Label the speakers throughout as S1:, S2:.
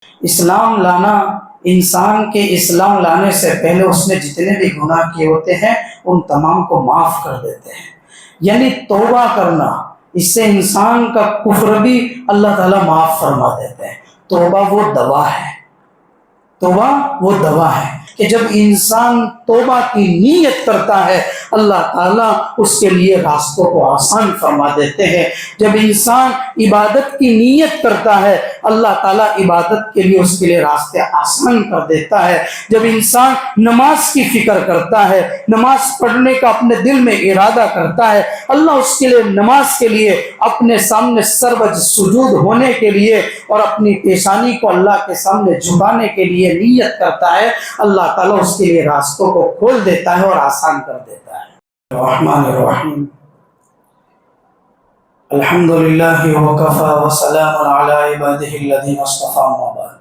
S1: اسلام لانا، انسان کے اسلام لانے سے پہلے اس نے جتنے بھی گناہ کیے ہوتے ہیں ان تمام کو معاف کر دیتے ہیں۔ یعنی توبہ کرنا، اس سے انسان کا کفر بھی اللہ تعالیٰ معاف فرما دیتے ہیں۔ توبہ وہ دوا ہے، توبہ وہ دوا ہے کہ جب انسان توبہ کی نیت کرتا ہے اللہ تعالیٰ اس کے لیے راستوں کو آسان فرما دیتے ہیں۔ جب انسان عبادت کی نیت کرتا ہے اللہ تعالیٰ عبادت کے لیے اس کے لیے راستے آسان کر دیتا ہے۔ جب انسان نماز کی فکر کرتا ہے، نماز پڑھنے کا اپنے دل میں ارادہ کرتا ہے، اللہ اس کے لیے نماز کے لیے اپنے سامنے سربج سجود ہونے کے لیے اور اپنی پیشانی کو اللہ کے سامنے جھکانے کے لیے نیت کرتا ہے، اللہ تعالیٰ اس کے لیے راستوں کو کھول دیتا ہے اور آسان کر دیتا ہے۔ الرحمن الرحیم، الحمدللہ وکفی وسلام علی عبادہ الذین اصطفی، اما بعد۔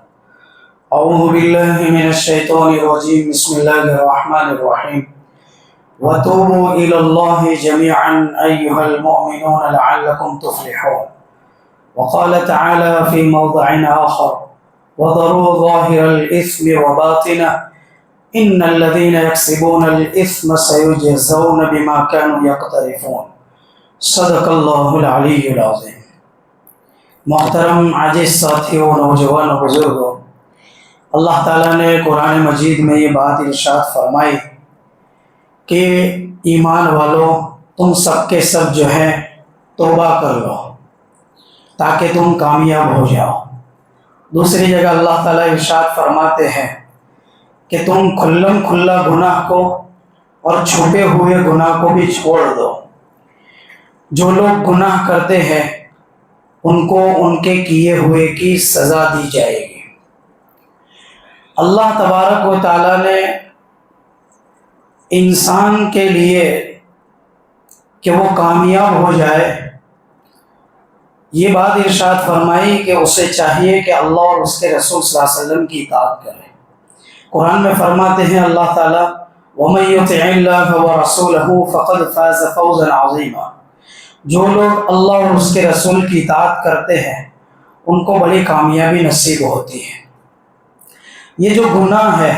S1: اعوذ باللہ من الشیطان الرجیم، بسم اللہ الرحمن الرحیم۔ وتوبوا الی اللہ جميعا ایها المؤمنون لعلکم تفلحون۔ وقال تعالی فی موضع آخر: وذروا ظاہر الاثم وباطنہ ان الذین یکسبون الاثم سیجزون بما كانوا یقترفون۔ صدق اللہ العلی العظیم۔ محترم عزیز ساتھیوں، نوجوان و بزرگوں، اللہ تعالیٰ نے قرآن مجید میں یہ بات ارشاد فرمائی کہ ایمان والوں تم سب کے سب جو ہے توبہ کر لو تاکہ تم کامیاب ہو جاؤ۔ دوسری جگہ اللہ تعالیٰ ارشاد فرماتے ہیں کہ تم کھلم کھلا گناہ کو اور چھپے ہوئے گناہ کو بھی چھوڑ دو۔ جو لوگ گناہ کرتے ہیں ان کو ان کے کیے ہوئے کی سزا دی جائے گی۔ اللہ تبارک و تعالیٰ نے انسان کے لیے کہ وہ کامیاب ہو جائے یہ بات ارشاد فرمائی کہ اسے چاہیے کہ اللہ اور اس کے رسول صلی اللہ علیہ وسلم کی اطاعت کرے۔ قرآن میں فرماتے ہیں اللہ تعالیٰ: وَمَن يُطِعِ اللَّهَ وَرَسُولَهُ فَقَدْ فَازَ فَوْزًا عَظِيمًا۔ جو لوگ اللہ اور اس کے رسول کی اطاعت کرتے ہیں ان کو بڑی کامیابی نصیب ہوتی ہے۔ یہ جو گناہ ہے،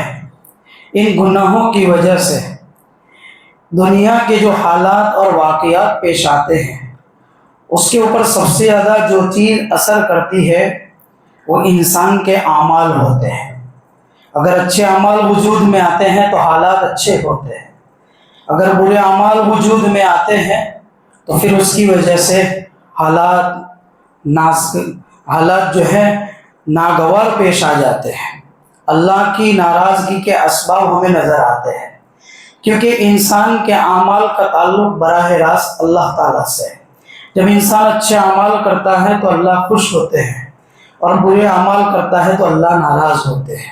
S1: ان گناہوں کی وجہ سے دنیا کے جو حالات اور واقعات پیش آتے ہیں اس کے اوپر سب سے زیادہ جو چیز اثر کرتی ہے وہ انسان کے اعمال ہوتے ہیں۔ اگر اچھے اعمال وجود میں آتے ہیں تو حالات اچھے ہوتے ہیں، اگر برے اعمال وجود میں آتے ہیں تو پھر اس کی وجہ سے حالات جو ہے ناگوار پیش آ جاتے ہیں۔ اللہ کی ناراضگی کے اسباب ہمیں نظر آتے ہیں، کیونکہ انسان کے اعمال کا تعلق براہ راست اللہ تعالیٰ سے ہے۔ جب انسان اچھے اعمال کرتا ہے تو اللہ خوش ہوتے ہیں اور برے اعمال کرتا ہے تو اللہ ناراض ہوتے ہیں۔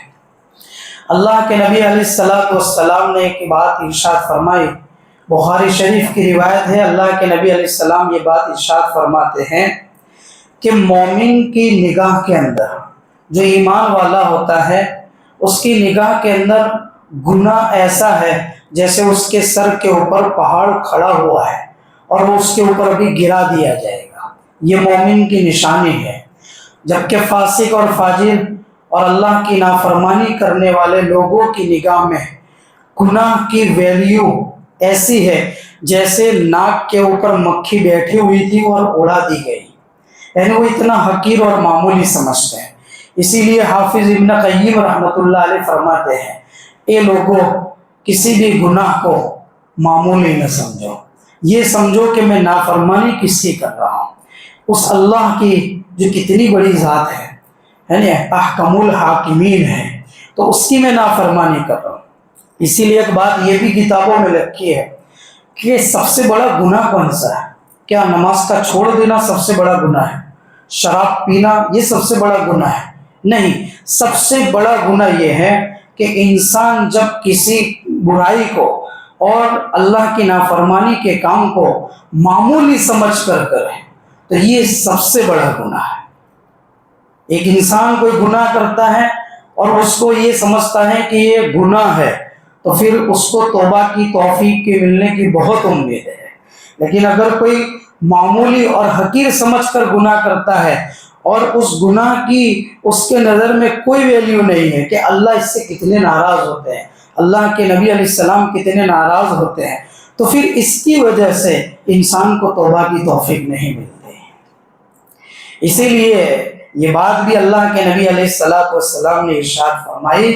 S1: اللہ کے نبی علیہ السلام نے ایک بات ارشاد فرمائی، بخاری شریف کی روایت ہے، اللہ کے نبی علیہ السلام یہ بات ارشاد فرماتے ہیں کہ مومن کی نگاہ کے اندر، جو ایمان والا ہوتا ہے اس کی نگاہ کے اندر گناہ ایسا ہے جیسے اس کے سر کے اوپر پہاڑ کھڑا ہوا ہے اور وہ اس کے اوپر ابھی گرا دیا جائے گا۔ یہ مومن کی نشانی ہے۔ جبکہ فاسق اور فاجر اور اللہ کی نافرمانی کرنے والے لوگوں کی نگاہ میں گناہ کی ویلیو ایسی ہے جیسے ناک کے اوپر مکھی بیٹھی ہوئی تھی اور اڑا دی گئی، یعنی وہ اتنا حقیر اور معمولی سمجھتے ہیں۔ اسی لیے حافظ ابن قیم رحمۃ اللہ علیہ فرماتے ہیں: اے لوگوں، کسی بھی گناہ کو معمولی نہ سمجھو، یہ سمجھو کہ میں نافرمانی کس کی کر رہا ہوں، اس اللہ کی جو کتنی بڑی ذات ہے، یعنی احکم الحاکمین ہے، تو اس کی میں نافرمانی کر رہا ہوں۔ اسی لیے ایک بات یہ بھی کتابوں میں لکھی ہے کہ سب سے بڑا گناہ کون سا ہے؟ کیا نماز کا چھوڑ دینا سب سے بڑا گناہ ہے؟ شراب پینا یہ سب سے بڑا گناہ ہے؟ نہیں، سب سے بڑا گناہ یہ ہے کہ انسان جب کسی برائی کو اور اللہ کی نافرمانی کے کام کو معمولی سمجھ کر کرے تو یہ سب سے بڑا گناہ ہے۔ ایک انسان کوئی گناہ کرتا ہے اور اس کو یہ سمجھتا ہے کہ یہ گناہ ہے تو پھر اس کو توبہ کی توفیق کے ملنے کی بہت امید ہے۔ لیکن اگر کوئی معمولی اور حقیر سمجھ کر گناہ کرتا ہے اور اس گناہ کی اس کے نظر میں کوئی ویلیو نہیں ہے کہ اللہ اس سے کتنے ناراض ہوتے ہیں، اللہ کے نبی علیہ السلام کتنے ناراض ہوتے ہیں، تو پھر اس کی وجہ سے انسان کو توبہ کی توفیق نہیں ملتی۔ اسی لیے یہ بات بھی اللہ کے نبی علیہ السلام نے ارشاد فرمائی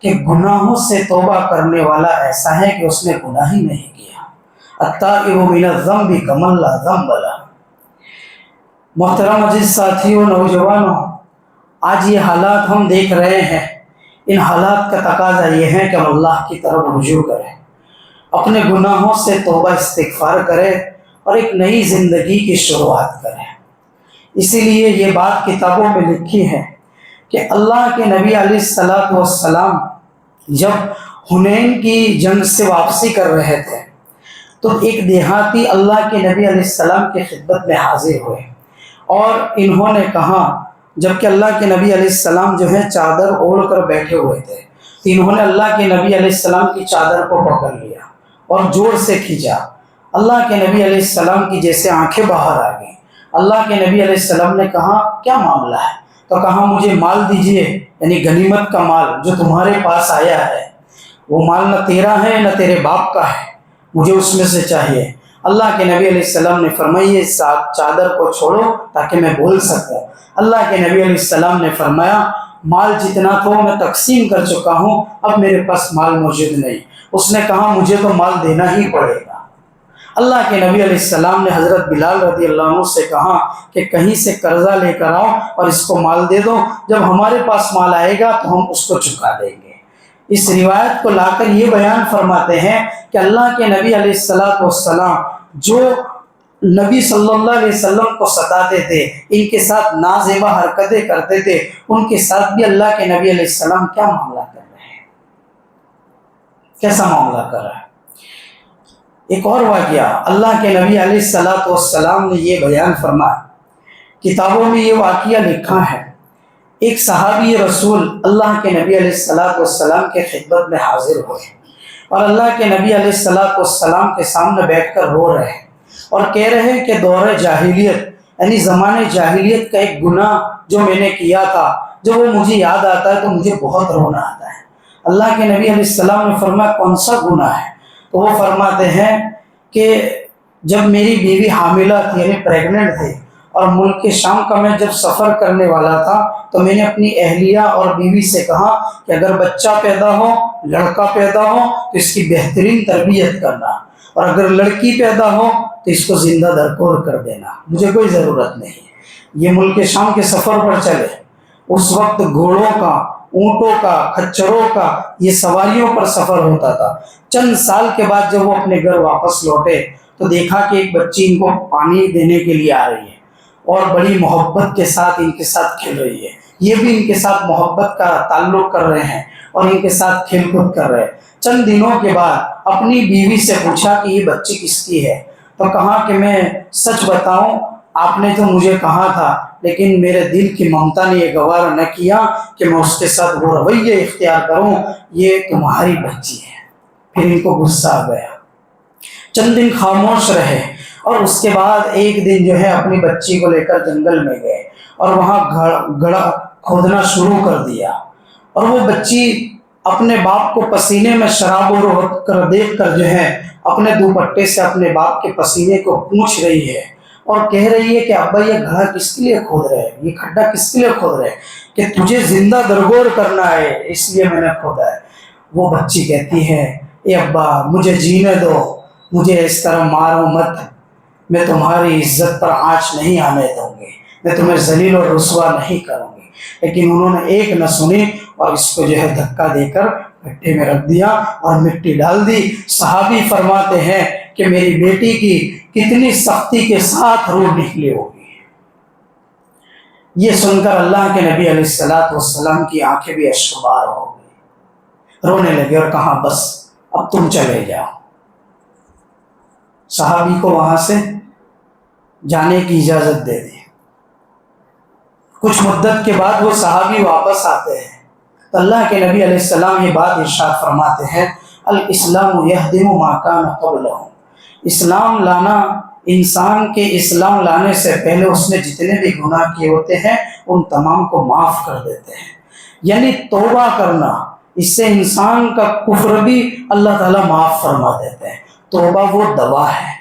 S1: کہ گناہوں سے توبہ کرنے والا ایسا ہے کہ اس نے گناہ ہی نہیں کیا، التائب من الذنب کمن لا ذنب لہ۔ محترم عزیز ساتھیوں، نوجوانوں، آج یہ حالات ہم دیکھ رہے ہیں، ان حالات کا تقاضا یہ ہے کہ ہم اللہ کی طرف رجوع کریں، اپنے گناہوں سے توبہ استغفار کریں اور ایک نئی زندگی کی شروعات کریں۔ اسی لیے یہ بات کتابوں میں لکھی ہے کہ اللہ کے نبی علیہ السلام جب حنین کی جنگ سے واپسی کر رہے تھے تو ایک دیہاتی اللہ کے نبی علیہ السلام کی خدمت میں حاضر ہوئے اور انہوں نے کہا، جبکہ اللہ کے نبی علیہ السلام جو ہے چادر اوڑھ کر بیٹھے ہوئے تھے، تو انہوں نے اللہ کے نبی علیہ السلام کی چادر کو پکڑ لیا اور زور سے کھینچا۔ اللہ کے نبی علیہ السلام کی جیسے آنکھیں باہر آ گئیں۔ اللہ کے نبی علیہ السلام نے کہا، کیا معاملہ ہے؟ تو کہا، مجھے مال دیجئے، یعنی غنیمت کا مال جو تمہارے پاس آیا ہے، وہ مال نہ تیرا ہے نہ تیرے باپ کا ہے، مجھے اس میں سے چاہیے۔ اللہ کے نبی علیہ السلام نے فرمایا، اس چادر کو چھوڑو تاکہ میں بول سکوں۔ اللہ کے نبی علیہ السلام نے فرمایا، مال جتنا تھا میں تقسیم کر چکا ہوں، اب میرے پاس مال موجود نہیں۔ اس نے کہا، مجھے تو مال دینا ہی پڑے گا۔ اللہ کے نبی علیہ السلام نے حضرت بلال رضی اللہ عنہ سے کہا کہ کہیں سے قرضہ لے کر آؤ اور اس کو مال دے دو، جب ہمارے پاس مال آئے گا تو ہم اس کو چکا دیں گے۔ اس روایت کو لا کر یہ بیان فرماتے ہیں کہ اللہ کے نبی علیہ السلام جو نبی صلی اللہ علیہ وسلم کو ستاتے تھے، ان کے ساتھ نازیبا حرکتیں کرتے تھے، ان کے ساتھ بھی اللہ کے نبی علیہ السلام کیا معاملہ کر رہے ہیں، کیسا معاملہ کر رہا ہے۔ ایک اور واقعہ، اللہ کے نبی علیہ السلام نے یہ بیان فرمایا، کتابوں میں یہ واقعہ لکھا ہے، ایک صحابی رسول اللہ کے نبی علیہ السلام کے خدمت میں حاضر ہوئے اور اللہ کے نبی علیہ السلام کے سامنے بیٹھ کر رو رہے ہیں اور کہہ رہے ہیں کہ دور جاہلیت، یعنی زمانے جاہلیت کا ایک گناہ جو میں نے کیا تھا، جب وہ مجھے یاد آتا ہے تو مجھے بہت رونا آتا ہے۔ اللہ کے نبی علیہ السلام نے فرمایا، کون سا گناہ ہے؟ تو وہ فرماتے ہیں کہ جب میری بیوی حاملہ تھی، یعنی پریگننٹ تھی، اور ملک شام کا میں جب سفر کرنے والا تھا تو میں نے اپنی اہلیہ اور بیوی سے کہا کہ اگر بچہ پیدا ہو، لڑکا پیدا ہو تو اس کی بہترین تربیت کرنا، اور اگر لڑکی پیدا ہو تو اس کو زندہ درکور کر دینا، مجھے کوئی ضرورت نہیں۔ یہ ملک شام کے سفر پر چلے، اس وقت گھوڑوں کا، اونٹوں کا، کھچروں کا، یہ سواریوں پر سفر ہوتا تھا۔ چند سال کے بعد جب وہ اپنے گھر واپس لوٹے تو دیکھا کہ ایک بچی ان کو پانی دینے کے لیے آ رہی ہے اور بڑی محبت کے ساتھ ان کے ساتھ کھیل رہی ہے، یہ بھی ان کے ساتھ محبت کا تعلق کر رہے ہیں اور ان کے ساتھ کھیل کود کر رہے ہیں۔ چند دنوں کے بعد اپنی بیوی سے پوچھا کہ یہ بچی کس کی ہے؟ تو کہا کہ میں سچ بتاؤں، آپ نے تو مجھے کہا تھا، لیکن میرے دل کی ممتا نے یہ گوارا نہ کیا کہ میں اس کے ساتھ وہ رویہ اختیار کروں، یہ تمہاری بچی ہے۔ پھر ان کو غصہ آ گیا، چند دن خاموش رہے اور اس کے بعد ایک دن جو ہے اپنی بچی کو لے کر جنگل میں گئے اور وہاں گڑھا کھودنا شروع کر دیا، اور وہ بچی اپنے باپ کو پسینے میں شراب کر دیکھ کر جو ہے اپنے دوپٹے سے اپنے باپ کے پسینے کو پوچھ رہی ہے اور کہہ رہی ہے کہ ابا یہ گڑھا کس کے لیے کھود رہے ہیں، یہ کھڈا کس کے لیے کھود رہے ہیں؟ کہ تجھے زندہ درگور کرنا ہے، اس لیے میں نے کھودا ہے۔ وہ بچی کہتی ہے، اے ابا مجھے جینے دو، مجھے اس طرح مارو مت، میں تمہاری عزت پر آنچ نہیں آنے دوں گی، میں تمہیں ذلیل اور رسوا نہیں کروں گی۔ لیکن انہوں نے ایک نہ سنی اور اس کو جو ہے دھکا دے کر گڈھے میں رکھ دیا اور مٹی ڈال دی۔ صحابی فرماتے ہیں کہ میری بیٹی کی کتنی سختی کے ساتھ روح نکلی ہوگی۔ یہ سن کر اللہ کے نبی علیہ السلام کی آنکھیں بھی اشکبار ہو گئی، رونے لگے اور کہا، بس اب تم چلے جاؤ۔ صحابی کو وہاں سے جانے کی اجازت دے دی۔ کچھ مدت کے بعد وہ صحابی واپس آتے ہیں تو اللہ کے نبی علیہ السلام یہ بات ارشاد فرماتے ہیں، الاسلام یہدم ما کان قبلہ، اسلام لانا انسان کے اسلام لانے سے پہلے اس نے جتنے بھی گناہ کیے ہوتے ہیں ان تمام کو معاف کر دیتے ہیں. یعنی توبہ کرنا، اس سے انسان کا کفر بھی اللہ تعالیٰ معاف فرما دیتے ہیں. توبہ وہ دوا ہے،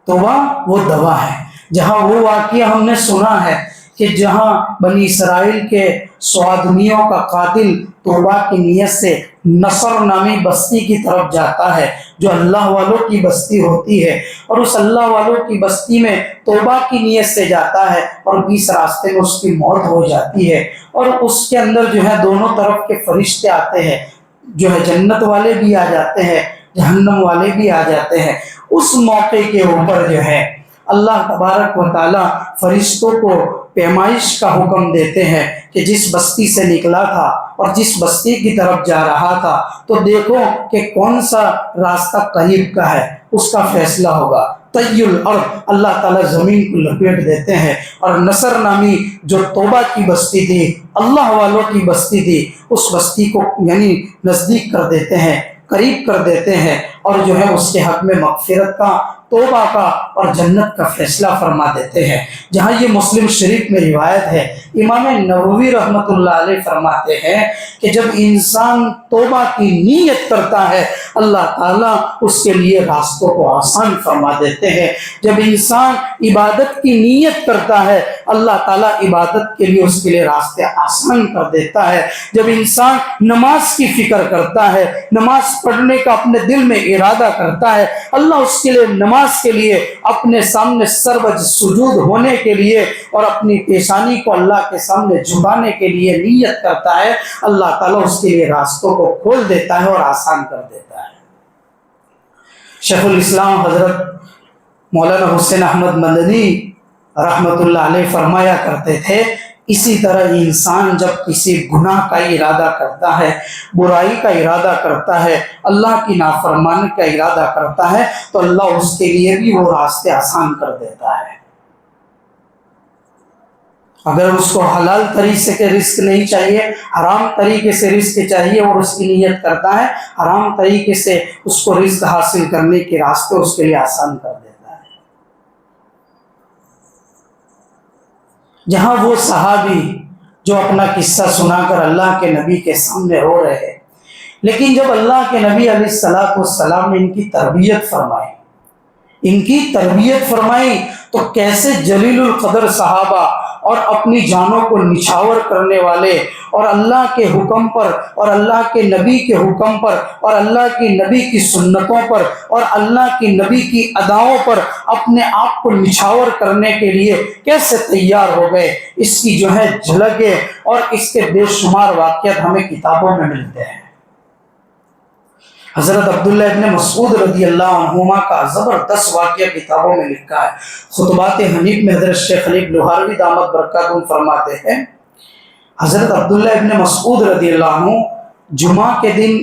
S1: توبہ وہ دوا ہے. جہاں وہ واقعہ ہم نے سنا ہے کہ جہاں بنی اسرائیل کے 100 آدمیوں کا قاتل توبہ کی نیت سے نصر نامی بستی کی طرف جاتا ہے جو اللہ والوں کی بستی ہوتی ہے، اور اس اللہ والوں کی بستی میں توبہ کی نیت سے جاتا ہے اور 20 راستے میں اس کی موت ہو جاتی ہے، اور اس کے اندر جو ہے دونوں طرف کے فرشتے آتے ہیں، جو ہے جنت والے بھی آ جاتے ہیں، جہنم والے بھی آ جاتے ہیں. اس موقع کے اوپر جو ہے اللہ تبارک و تعالیٰ فرشتوں کو پیمائش کا حکم دیتے ہیں کہ جس بستی سے نکلا تھا اور جس بستی کی طرف جا رہا تھا تو دیکھو کہ کون سا راستہ قریب کا ہے، اس کا فیصلہ ہوگا. طی الارض، اللہ تعالیٰ زمین کو لپیٹ دیتے ہیں اور نصر نامی جو توبہ کی بستی تھی، اللہ والوں کی بستی تھی، اس بستی کو یعنی نزدیک کر دیتے ہیں، قریب کر دیتے ہیں، اور جو ہے اس کے حق میں مغفرت کا، توبہ کا اور جنت کا فیصلہ فرما دیتے ہیں. جہاں یہ مسلم شریف میں روایت ہے، امام نووی رحمۃ اللہ علیہ فرماتے ہیں کہ جب انسان توبہ کی نیت کرتا ہے اللہ تعالیٰ اس کے لیے راستوں کو آسان فرما دیتے ہیں. جب انسان عبادت کی نیت کرتا ہے اللہ تعالیٰ عبادت کے لیے اس کے لیے راستے آسان کر دیتا ہے. جب انسان نماز کی فکر کرتا ہے، نماز پڑھنے کا اپنے دل میں ارادہ کرتا ہے، اللہ اس کے لیے نماز کے لیے اپنے سامنے سربج سجود ہونے کے لیے اور اپنی پیشانی کو اللہ کے سامنے جھکانے کے لیے نیت کرتا ہے، اللہ تعالیٰ اس کے لیے راستوں کو کھول دیتا ہے اور آسان کر دیتا ہے. شیخ الاسلام حضرت مولانا حسین احمد مدنی رحمۃ اللہ علیہ فرمایا کرتے تھے، اسی طرح انسان جب کسی گناہ کا ارادہ کرتا ہے، برائی کا ارادہ کرتا ہے، اللہ کی نافرمانی کا ارادہ کرتا ہے تو اللہ اس کے لیے بھی وہ راستے آسان کر دیتا ہے. اگر اس کو حلال طریقے سے رزق نہیں چاہیے، حرام طریقے سے رزق چاہیے اور اس کی نیت کرتا ہے، حرام طریقے سے اس کو رزق حاصل کرنے کے راستے اس کے لیے آسان کر دیتا ہے. جہاں وہ صحابی جو اپنا قصہ سنا کر اللہ کے نبی کے سامنے رو رہے ہیں، لیکن جب اللہ کے نبی علیہ السلام نے ان کی تربیت فرمائی تو کیسے جلیل القدر صحابہ اور اپنی جانوں کو نچھاور کرنے والے اور اللہ کے حکم پر اور اللہ کے نبی کے حکم پر اور اللہ کی نبی کی سنتوں پر اور اللہ کی نبی کی اداؤں پر اپنے آپ کو نچھاور کرنے کے لیے کیسے تیار ہو گئے، اس کی جو ہے جھلکیں اور اس کے بے شمار واقعات ہمیں کتابوں میں ملتے ہیں. حضرت عبداللہ ابن مسعود رضی اللہ عنہما کا زبردست واقعہ کتابوں میں لکھا ہے. خطبات حنیف میں حضرت شیخ خلیل لوہاروی دامت برکاتہم فرماتے ہیں، حضرت عبداللہ ابن مسعود رضی اللہ عنہ جمعہ کے دن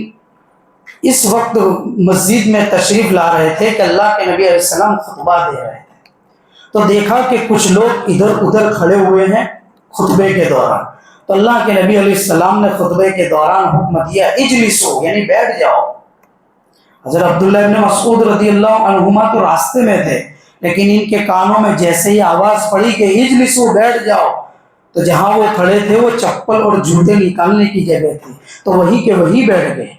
S1: اس وقت مسجد میں تشریف لا رہے تھے کہ اللہ کے نبی علیہ السلام خطبہ دے رہے تھے، تو دیکھا کہ کچھ لوگ ادھر ادھر کھڑے ہوئے ہیں خطبے کے دوران. تو اللہ کے نبی علیہ السلام نے خطبے کے دوران حکم دیا اجلسو، یعنی بیٹھ جاؤ. حضرت عبداللہ ابن مسعود رضی اللہ عنہما تو راستے میں تھے، لیکن ان کے کانوں میں جیسے ہی آواز پڑی کہ اجلسو، بیٹھ جاؤ، تو جہاں وہ کھڑے تھے وہ چپل اور جوتے نکالنے کی جگہ تھی، تو وہی کے وہی بیٹھ گئے.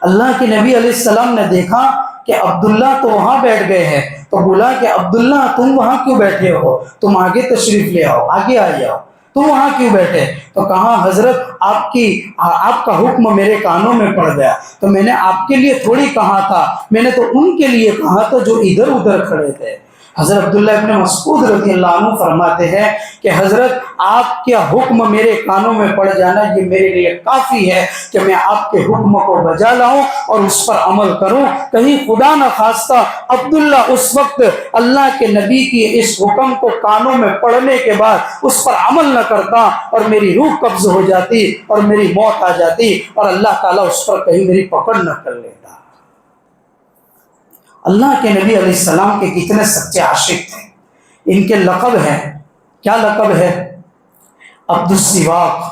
S1: اللہ کے نبی علیہ السلام نے دیکھا کہ عبداللہ تو وہاں بیٹھ گئے ہیں، تو بولا کہ عبداللہ تم وہاں کیوں بیٹھے ہو، تم آگے تشریف لے آؤ، آگے آ جاؤ، تم وہاں کیوں بیٹھے؟ تو کہا حضرت آپ کا حکم میرے کانوں میں پڑ گیا، تو میں نے آپ کے لیے تھوڑی کہا تھا، میں نے تو ان کے لیے کہا تھا جو ادھر ادھر کھڑے تھے. حضرت عبداللہ ابن مسعود رضی اللہ عنہ فرماتے ہیں کہ حضرت آپ کا حکم میرے کانوں میں پڑ جانا یہ میرے لیے کافی ہے کہ میں آپ کے حکم کو بجا لاؤں اور اس پر عمل کروں. کہیں خدا نہ خواستہ عبداللہ اس وقت اللہ کے نبی کی اس حکم کو کانوں میں پڑنے کے بعد اس پر عمل نہ کرتا اور میری روح قبض ہو جاتی اور میری موت آ جاتی اور اللہ تعالیٰ اس پر کہیں میری پکڑ نہ کر لیتا. اللہ کے نبی علیہ السلام کے کتنے سچے عاشق تھے. ان کے لقب ہیں، کیا لقب ہے؟ عبد السواق،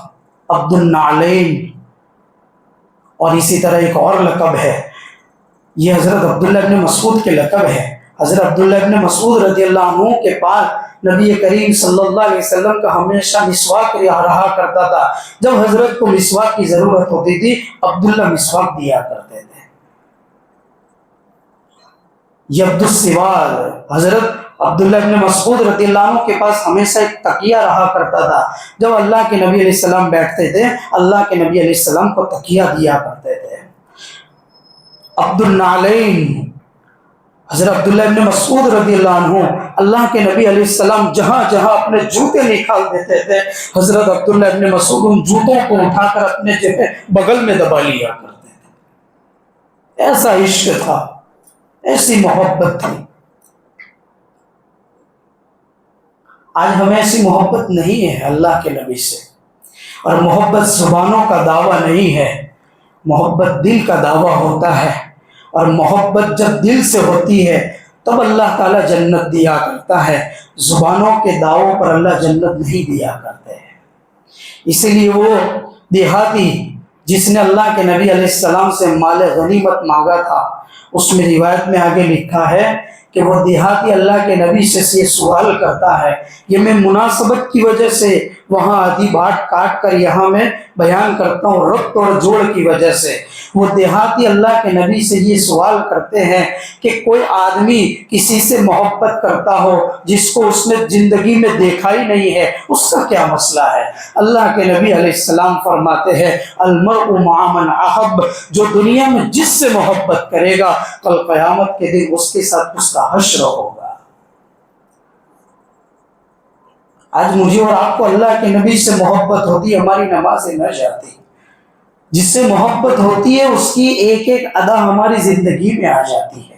S1: عبد النعلین، اور اسی طرح ایک اور لقب ہے، یہ حضرت عبداللہ ابن مسعود کے لقب ہے. حضرت عبداللہ ابن مسعود رضی اللہ عنہ کے پاس نبی کریم صلی اللہ علیہ وسلم کا ہمیشہ مسواک رہا کرتا تھا. جب حضرت کو مسواک کی ضرورت ہوتی تھی عبداللہ مسواک دیا کرتے تھے. یبد السوال، حضرت عبداللہ ابن مسعود رضی اللہ عنہ کے پاس ہمیشہ ایک تکیہ رہا کرتا تھا. جب اللہ کے نبی علیہ السلام بیٹھتے تھے اللہ کے نبی علیہ السلام کو تکیہ دیا کرتے تھے. عبد النعلین، حضرت عبداللہ ابن مسعود رضی اللہ عنہ اللہ کے نبی علیہ السلام جہاں جہاں اپنے جوتے نکال دیتے تھے حضرت عبداللہ ابن مسعود ان جوتوں کو اٹھا کر اپنے بغل میں دبا لیا کرتے تھے. ایسا عشق تھا، ایسی محبت تھی. آج ہمیں ایسی محبت نہیں ہے اللہ کے نبی سے. اور محبت زبانوں کا دعویٰ نہیں ہے، محبت دل کا دعویٰ ہوتا ہے. اور محبت جب دل سے ہوتی ہے تب اللہ تعالیٰ جنت دیا کرتا ہے. زبانوں کے دعووں پر اللہ جنت نہیں دیا کرتے ہیں. اسی لیے وہ دیہاتی جس نے اللہ کے نبی علیہ السلام سے مال غنیمت مانگا تھا، اس میں روایت میں آگے لکھا ہے کہ وہ دیہاتی اللہ کے نبی سے یہ سوال کرتا ہے. یہ میں مناسبت کی وجہ سے وہاں آدھی بات کاٹ کر یہاں میں بیان کرتا ہوں، ربط اور جوڑ کی وجہ سے. وہ دیہاتی اللہ کے نبی سے یہ سوال کرتے ہیں کہ کوئی آدمی کسی سے محبت کرتا ہو جس کو اس نے زندگی میں دیکھا ہی نہیں ہے، اس کا کیا مسئلہ ہے؟ اللہ کے نبی علیہ السلام فرماتے ہیں المرء مع من احب، جو دنیا میں جس سے محبت کرے گا کل قیامت کے دن اس کے ساتھ اس کا حشر ہوگا. آج مجھے اور آپ کو اللہ کے نبی سے محبت ہوتی، ہماری نمازیں نہ جاتی. جس سے محبت ہوتی ہے اس کی ایک ایک ادا ہماری زندگی میں آ جاتی ہے.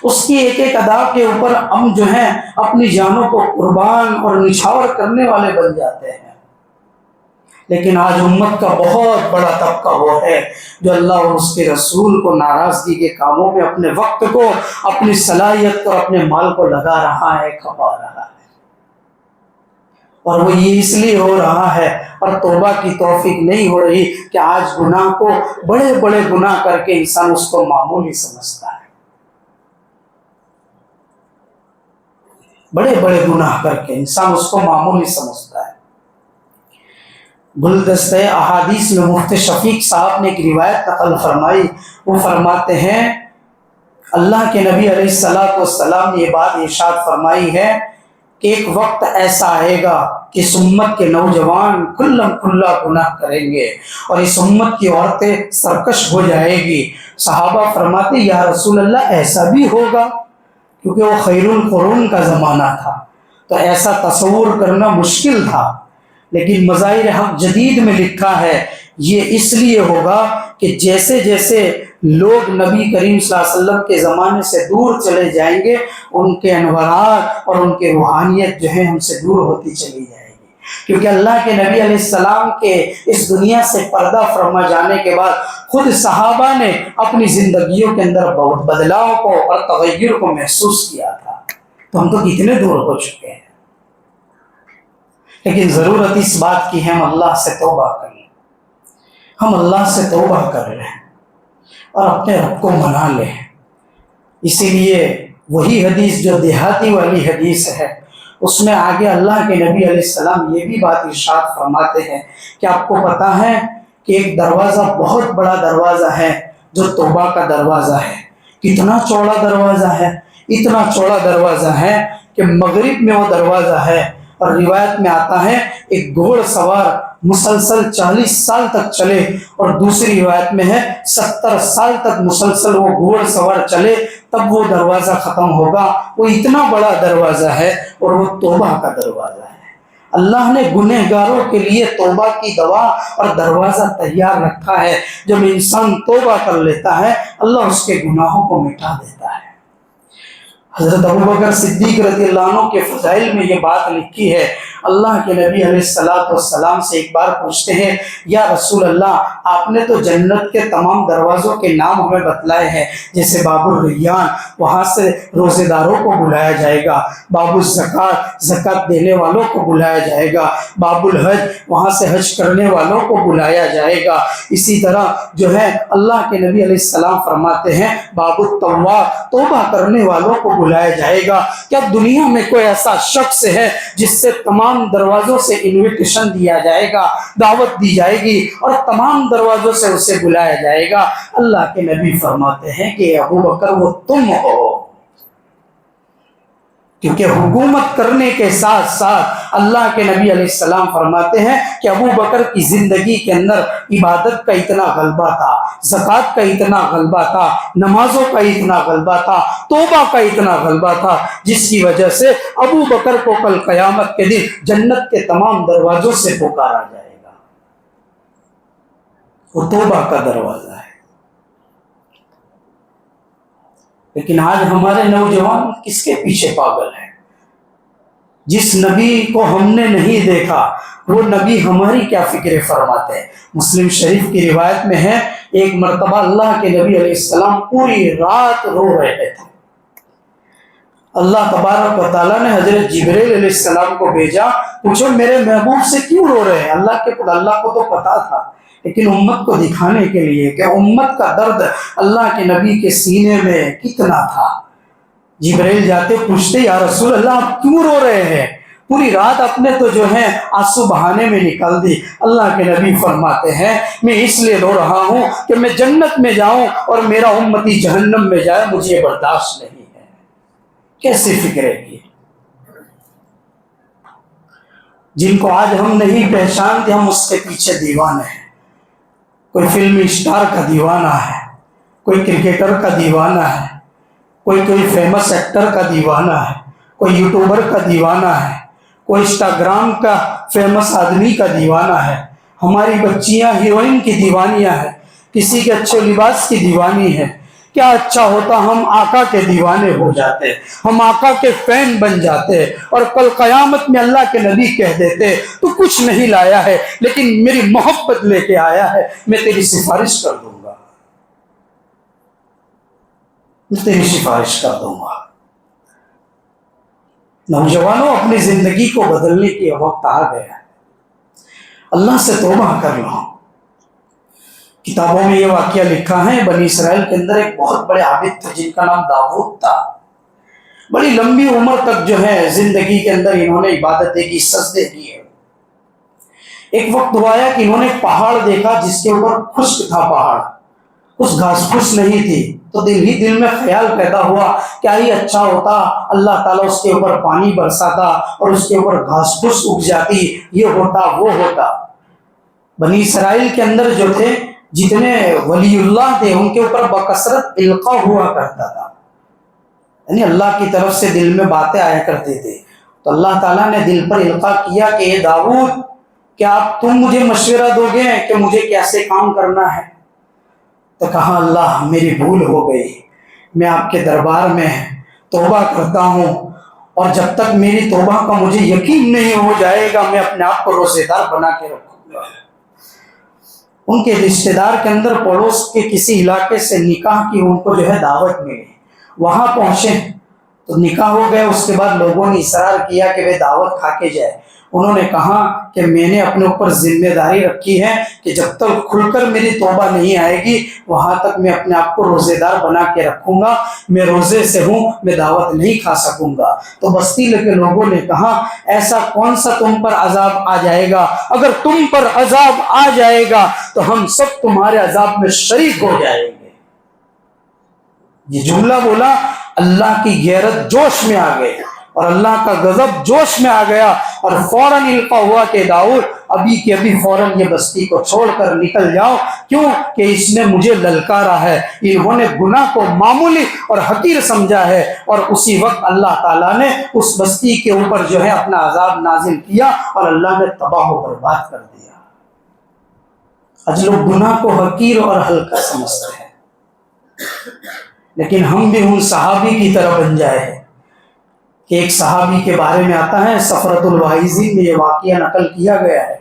S1: اس کی ایک ایک ادا کے اوپر ہم جو ہیں اپنی جانوں کو قربان اور نچھاور کرنے والے بن جاتے ہیں. لیکن آج امت کا بہت بڑا طبقہ وہ ہے جو اللہ اور اس کے رسول کو ناراضگی کے کاموں میں اپنے وقت کو، اپنی صلاحیت کو، اپنے مال کو لگا رہا ہے، کھپا رہا ہے. اور وہ یہ اس لیے ہو رہا ہے اور توبہ کی توفیق نہیں ہو رہی کہ آج گناہ کو، بڑے بڑے گناہ کر کے انسان اس کو معمولی سمجھتا ہے. بڑے بڑے گناہ کر کے انسان اس کو معمولی سمجھتا ہے. گلدستہ احادیث میں مفتی شفیق صاحب نے ایک روایت نقل فرمائی. وہ فرماتے ہیں اللہ کے نبی علیہ السلام نے یہ بات ارشاد فرمائی ہے کہ ایک وقت ایسا آئے گا کہ اس امت کے نوجوان کھلم کھلا گناہ کریں گے اور اس امت کی عورتیں سرکش ہو جائے گی. صحابہ فرماتے یا رسول اللہ ایسا بھی ہوگا؟ کیونکہ وہ خیر القرون کا زمانہ تھا تو ایسا تصور کرنا مشکل تھا. لیکن مظاہر حق جدید میں لکھا ہے یہ اس لیے ہوگا کہ جیسے جیسے لوگ نبی کریم صلی اللہ علیہ وسلم کے زمانے سے دور چلے جائیں گے ان کے انوارات اور ان کے روحانیت جو ہے ہم سے دور ہوتی چلی جائے گی. کیونکہ اللہ کے نبی علیہ السلام کے اس دنیا سے پردہ فرما جانے کے بعد خود صحابہ نے اپنی زندگیوں کے اندر بہت بدلاؤ کو اور تغیر کو محسوس کیا تھا. تو ہم تو کتنے دور ہو چکے ہیں. لیکن ضرورت اس بات کی ہے ہم اللہ سے توبہ کریں. ہم اللہ سے توبہ کر رہے ہیں اور اپنے رب کو منا لیں. اسی لیے وہی حدیث جو دیہاتی والی حدیث ہے اس میں آگے اللہ کے نبی علیہ السلام یہ بھی بات ارشاد فرماتے ہیں کہ آپ کو پتا ہے کہ ایک دروازہ، بہت بڑا دروازہ ہے جو توبہ کا دروازہ ہے. کتنا چوڑا دروازہ ہے؟ اتنا چوڑا دروازہ ہے کہ مغرب میں وہ دروازہ ہے. اور روایت میں آتا ہے ایک گھوڑ سوار مسلسل 40 سال تک چلے اور دوسری روایت میں ہے 70 سال تک مسلسل وہ گھوڑ سوار چلے تب وہ دروازہ ختم ہوگا. وہ اتنا بڑا دروازہ ہے اور وہ توبہ کا دروازہ ہے. اللہ نے گنہگاروں کے لیے توبہ کی دوا اور دروازہ تیار رکھا ہے. جب انسان توبہ کر لیتا ہے اللہ اس کے گناہوں کو مٹا دیتا ہے. حضرت ابوبکر صدیق رضی اللہ عنہ کے فضائل میں یہ بات لکھی ہے، اللہ کے نبی علیہ السلام سے ایک بار پوچھتے ہیں، یا رسول اللہ آپ نے تو جنت کے تمام دروازوں کے نام ہمیں بتلائے ہیں، جیسے باب الریان، وہاں سے روزے داروں کو بلایا جائے گا، باب الزکات، زکات دینے والوں کو بلایا جائے گا، باب الحج، وہاں سے حج کرنے والوں کو بلایا جائے گا، اسی طرح جو ہے اللہ کے نبی علیہ السلام فرماتے ہیں باب التواب، توبہ کرنے والوں کو بلایا جائے گا۔ کیا دنیا میں کوئی ایسا شخص ہے جس سے تمام دروازوں سے انویٹیشن دیا جائے گا، دعوت دی جائے گی اور تمام دروازوں سے اسے بلایا جائے گا؟ اللہ کے نبی فرماتے ہیں کہ ابو بکر وہ تم ہو، کیونکہ حکومت کرنے کے ساتھ ساتھ اللہ کے نبی علیہ السلام فرماتے ہیں کہ ابو بکر کی زندگی کے اندر عبادت کا اتنا غلبہ تھا، زکوٰۃ کا اتنا غلبہ تھا، نمازوں کا اتنا غلبہ تھا، توبہ کا اتنا غلبہ تھا، جس کی وجہ سے ابو بکر کو کل قیامت کے دن جنت کے تمام دروازوں سے پکارا جائے گا۔ وہ توبہ کا دروازہ ہے۔ لیکن آج ہمارے نوجوان کس کے پیچھے پاگل ہیں؟ جس نبی کو ہم نے نہیں دیکھا وہ نبی ہماری کیا فکر فرماتے ہیں؟ مسلم شریف کی روایت میں ہے، ایک مرتبہ اللہ کے نبی علیہ السلام پوری رات رو رہے تھے۔ اللہ تبارک و تعالیٰ نے حضرت جبریل علیہ السلام کو بھیجا، پوچھو میرے محبوب سے کیوں رو رہے ہیں؟ اللہ کو تو پتا تھا، لیکن امت کو دکھانے کے لیے کہ امت کا درد اللہ کے نبی کے سینے میں کتنا تھا۔ جبریل جاتے پوچھتے، یا رسول اللہ آپ کیوں رو رہے ہیں؟ پوری رات اپنے تو جو ہے آنسو بہانے میں نکال دی۔ اللہ کے نبی فرماتے ہیں میں اس لیے رو رہا ہوں کہ میں جنت میں جاؤں اور میرا امتی جہنم میں جائے، مجھے برداشت نہیں ہے۔ کیسی فکر ہے یہ؟ جن کو آج ہم نہیں پہچانتے ہم اس کے پیچھے دیوانے ہیں۔ کوئی فلمی اسٹار کا دیوانہ ہے، کوئی کرکٹر کا دیوانہ ہے، کوئی فیمس ایکٹر کا دیوانہ ہے، کوئی یوٹیوبر کا دیوانہ ہے، کوئی انسٹاگرام کا فیمس آدمی کا دیوانہ ہے۔ ہماری بچیاں ہیروئن کی دیوانیاں ہیں، کسی کے اچھے لباس کی دیوانی ہے۔ کیا اچھا ہوتا ہم آقا کے دیوانے ہو جاتے، ہم آقا کے فین بن جاتے، اور کل قیامت میں اللہ کے نبی کہہ دیتے تو کچھ نہیں لایا ہے لیکن میری محبت لے کے آیا ہے، میں تیری سفارش کر دوں گا، میں تیری سفارش کر دوں گا۔ نوجوانوں، اپنی زندگی کو بدلنے کی وقت آ گیا ہے، اللہ سے توبہ کر لو۔ کتابوں میں یہ واقعہ لکھا ہے، بنی اسرائیل کے اندر ایک بہت بڑے عابد تھے جن کا نام داؤد تھا۔ بڑی لمبی عمر تک جو ہے زندگی کے اندر انہوں نے عبادتیں کی، سجدے کیے۔ ایک وقت ہوا ہے کہ انہوں نے پہاڑ دیکھا جس کے اوپر خشک تھا پہاڑ، اس گھاس پھوس نہیں تھی، تو دل میں خیال پیدا ہوا کیا ہی اچھا ہوتا اللہ تعالیٰ اس کے اوپر پانی برساتا اور اس کے اوپر گھاس پھوس اگ جاتی، یہ ہوتا وہ ہوتا۔ بنی اسرائیل کے اندر جو تھے جتنے ولی اللہ تھے ان کے اوپر بکثرت القاء ہوا کرتا تھا، یعنی اللہ کی طرف سے دل میں باتیں آیا کرتے تھے۔ تو اللہ تعالیٰ نے دل پر القاء کیا کہ اے داؤد، کیا تم مجھے مشورہ دو گے کہ مجھے کیسے کام کرنا ہے؟ تو کہا اللہ میری بھول ہو گئی، میں آپ کے دربار میں توبہ کرتا ہوں، اور جب تک میری توبہ کا مجھے یقین نہیں ہو جائے گا میں اپنے آپ کو روزے دار بنا کے رکھوں گا۔ ان کے رشتہ دار کے اندر پڑوس کے کسی علاقے سے نکاح کی ان کو جو ہے دعوت ملی، وہاں پہنچے تو نکاح ہو گئے۔ اس کے بعد لوگوں نے اصرار کیا کہ وہ دعوت کھا کے جائے۔ انہوں نے کہا کہ میں نے اپنے اوپر ذمہ داری رکھی ہے کہ جب تک کھل کر میری توبہ نہیں آئے گی وہاں تک میں اپنے آپ کو روزے دار بنا کے رکھوں گا، میں روزے سے ہوں، میں دعوت نہیں کھا سکوں گا۔ تو بستی کے لوگوں نے کہا ایسا کون سا تم پر عذاب آ جائے گا؟ اگر تم پر عذاب آ جائے گا تو ہم سب تمہارے عذاب میں شریک ہو جائیں گے۔ یہ جملہ بولا، اللہ کی غیرت جوش میں آ گئی اور اللہ کا غضب جوش میں آ گیا، اور فوراً القاء ہوا کہ داؤد ابھی کے ابھی فوراً یہ بستی کو چھوڑ کر نکل جاؤ، کیوں کہ اس نے مجھے للکارا ہے۔ انہوں نے گناہ کو معمولی اور حقیر سمجھا ہے، اور اسی وقت اللہ تعالیٰ نے اس بستی کے اوپر جو ہے اپنا عذاب نازل کیا اور اللہ نے تباہ و برباد کر دیا۔ آج لوگ گناہ کو حقیر اور ہلکا سمجھتے ہیں، لیکن ہم بھی ان صحابی کی طرح بن جائے کہ ایک صحابی کے بارے میں آتا ہے، سفرۃ الواعظین میں یہ واقعہ نقل کیا گیا ہے۔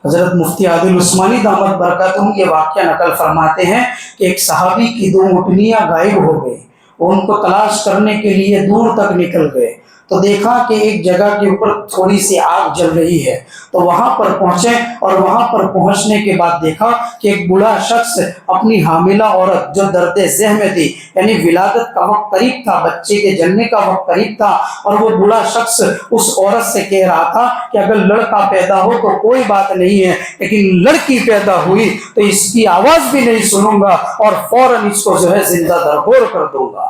S1: حضرت مفتی عادل عثمانی دامت برکاتہم یہ واقعہ نقل فرماتے ہیں کہ ایک صحابی کی 2 اونٹنیاں غائب ہو گئی، وہ ان کو تلاش کرنے کے لیے دور تک نکل گئے تو دیکھا کہ ایک جگہ کے اوپر تھوڑی سی آگ جل رہی ہے، تو وہاں پر پہنچے اور وہاں پر پہنچنے کے بعد دیکھا کہ ایک بوڑھا شخص اپنی حاملہ عورت جو درد ذہ میں تھی، یعنی ولادت کا وقت قریب تھا، بچے کے جننے کا وقت قریب تھا، اور وہ بوڑھا شخص اس عورت سے کہہ رہا تھا کہ اگر لڑکا پیدا ہو تو کوئی بات نہیں ہے، لیکن لڑکی پیدا ہوئی تو اس کی آواز بھی نہیں سنوں گا اور فوراً اس کو جو ہے زندہ درگور کر دوں گا۔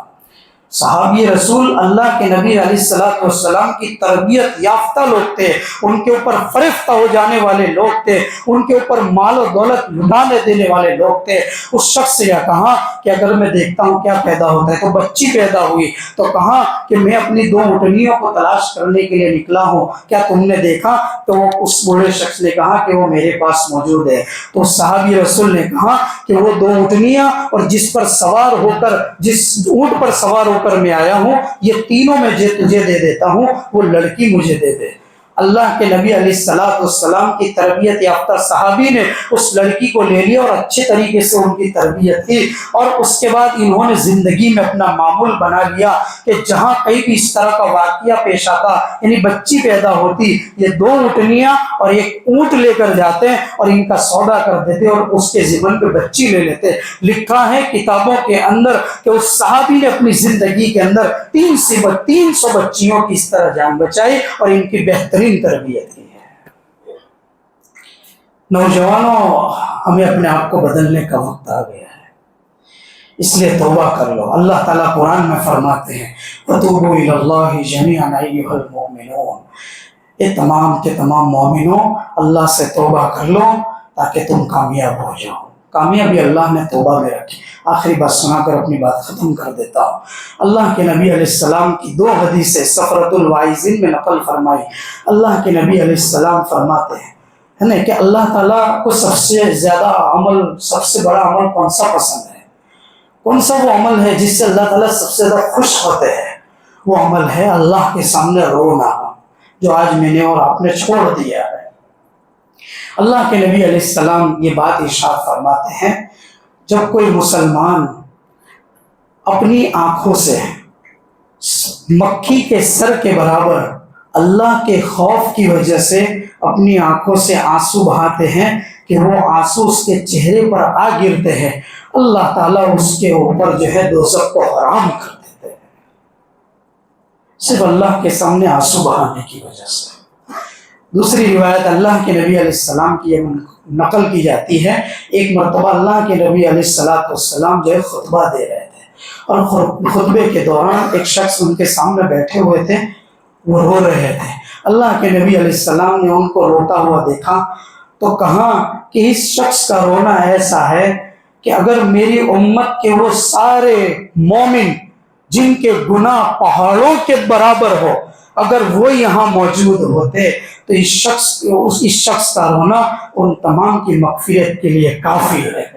S1: صحابی رسول اللہ کے نبی علیہ السلام کی تربیت یافتہ لوگ تھے، ان کے اوپر فرفتہ ہو جانے والے لوگ تھے، ان کے اوپر مال و دولت لٹانے دینے والے لوگ تھے۔ اس شخص سے کہا کہ اگر میں دیکھتا ہوں کیا پیدا ہوتا ہے، تو بچی پیدا ہوئی تو کہا کہ میں اپنی 2 اونٹنیوں کو تلاش کرنے کے لیے نکلا ہوں، کیا تم نے دیکھا؟ تو اس بوڑھے شخص نے کہا کہ وہ میرے پاس موجود ہے۔ تو صحابی رسول نے کہا کہ وہ 2 اونٹنیاں اور جس پر سوار ہو کر، جس اونٹ پر سوار ہو کر میں آیا ہوں، یہ تینوں میں تجھے دے دیتا ہوں، وہ لڑکی مجھے دے دے۔ اللہ کے نبی علیہ السلام کی تربیت یافتہ صحابی نے اس لڑکی کو لے لیا اور اچھے طریقے سے ان کی تربیت کی، اور اس کے بعد انہوں نے زندگی میں اپنا معمول بنا لیا کہ جہاں کہیں بھی اس طرح کا واقعہ پیش آتا، یعنی بچی پیدا ہوتی، یہ 2 اونٹنیاں اور ایک اونٹ لے کر جاتے اور ان کا سودا کر دیتے اور اس کے ضمن پہ بچی لے لیتے۔ لکھا ہے کتابوں کے اندر کہ اس صحابی نے اپنی زندگی کے اندر 300 بچیوں کی اس طرح جان بچائی اور ان کی بہترین تربیت کی ہے۔ نوجوانوں، ہمیں اپنے آپ کو بدلنے کا وقت آ گیا ہے، اس لیے توبہ کر لو۔ اللہ تعالیٰ قرآن میں فرماتے ہیں وَتُوبُوا إِلَى اللَّهِ جَمِيعًا أَيُّهَا الْمُؤْمِنُونَ، اے تمام کے تمام مومنوں اللہ سے توبہ کر لو تاکہ تم کامیاب ہو جاؤ۔ کامیابی اللہ نے توبہ میں رکھی۔ آخری بات سنا کر اپنی بات ختم کر دیتا ہوں۔ اللہ کے نبی علیہ السلام کی 2 حدیثیں سفرۃ الواعظین میں نقل فرمائی۔ اللہ کے نبی علیہ السلام فرماتے ہیں ہے نا کہ اللہ تعالیٰ کو سب سے زیادہ عمل، سب سے بڑا عمل کون سا پسند ہے؟ کون سا وہ عمل ہے جس سے اللہ تعالیٰ سب سے زیادہ خوش ہوتے ہیں؟ وہ عمل ہے اللہ کے سامنے رونا، جو آج میں نے اور آپ نے چھوڑ دیا ہے۔ اللہ کے نبی علیہ السلام یہ بات ارشاد فرماتے ہیں، جب کوئی مسلمان اپنی آنکھوں سے مکھی کے سر کے برابر اللہ کے خوف کی وجہ سے اپنی آنکھوں سے آنسو بہاتے ہیں کہ وہ آنسو اس کے چہرے پر آ گرتے ہیں، اللہ تعالیٰ اس کے اوپر جو ہے دوزخ کو حرام کر دیتے ہیں، صرف اللہ کے سامنے آنسو بہانے کی وجہ سے۔ دوسری روایت اللہ کے نبی علیہ السلام کی نقل کی جاتی ہے، ایک مرتبہ اللہ کے نبی علیہ السلام جو ہے خطبہ دے رہے تھے، اور خطبے کے دوران ایک شخص ان کے سامنے بیٹھے ہوئے تھے، وہ رو رہے تھے۔ اللہ کے نبی علیہ السلام نے ان کو روتا ہوا دیکھا تو کہا کہ اس شخص کا رونا ایسا ہے کہ اگر میری امت کے وہ سارے مومن جن کے گناہ پہاڑوں کے برابر ہو، اگر وہ یہاں موجود ہوتے تو اس شخص کا رونا ان تمام کی مغفرت کے لیے کافی ہے۔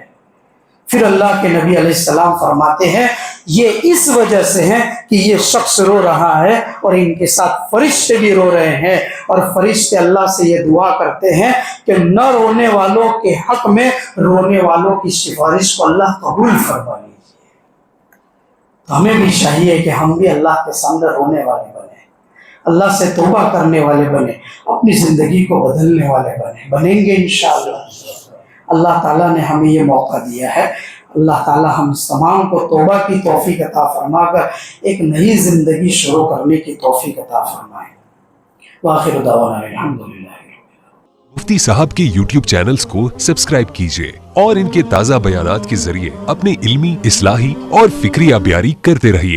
S1: پھر اللہ کے نبی علیہ السلام فرماتے ہیں یہ اس وجہ سے ہے کہ یہ شخص رو رہا ہے اور ان کے ساتھ فرشتے بھی رو رہے ہیں، اور فرشتے اللہ سے یہ دعا کرتے ہیں کہ نہ رونے والوں کے حق میں رونے والوں کی سفارش کو اللہ قبول فرما لیجیے۔ تو ہمیں بھی چاہیے کہ ہم بھی اللہ کے سامنے رونے والے بنے، اللہ سے توبہ کرنے والے بنے، اپنی زندگی کو بدلنے والے بنیں گے انشاءاللہ۔ اللہ تعالیٰ نے ہمیں یہ موقع دیا ہے، اللہ تعالیٰ ہم تمام کو توبہ کی توفیق عطا فرما کر ایک نئی زندگی شروع کرنے کی توفیق عطا فرمائے۔ وآخر دعوانا الحمدللہ۔
S2: مفتی صاحب کے یوٹیوب چینلز کو سبسکرائب کیجئے اور ان کے تازہ بیانات کے ذریعے اپنے علمی، اصلاحی اور فکری آبیاری کرتے رہیے۔